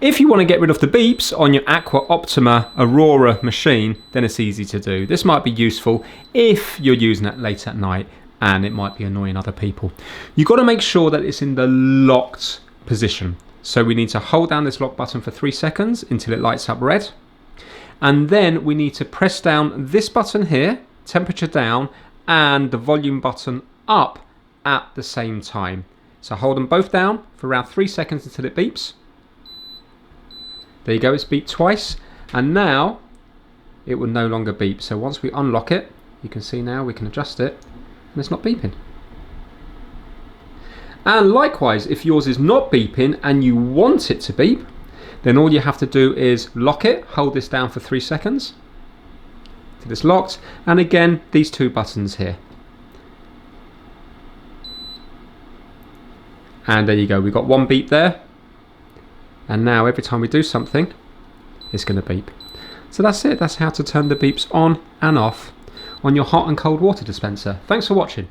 If you want to get rid of the beeps on your Aqua Optima Aurora machine, then it's easy to do. This might be useful if you're using it late at night and it might be annoying other people. You've got to make sure that it's in the locked position. So we need to hold down this lock button for 3 seconds until it lights up red. And then we need to press down this button here, temperature down, and the volume button up at the same time. So hold them both down for around 3 seconds until it beeps. There you go, it's beeped twice, and now it will no longer beep. So once we unlock it, you can see now we can adjust it, and it's not beeping. And likewise, if yours is not beeping and you want it to beep, then all you have to do is lock it, hold this down for 3 seconds till it's locked, and again these 2 buttons here. And there you go, we've got 1 beep there. And now every time we do something, it's going to beep. So that's it. That's how to turn the beeps on and off on your hot and cold water dispenser. Thanks for watching.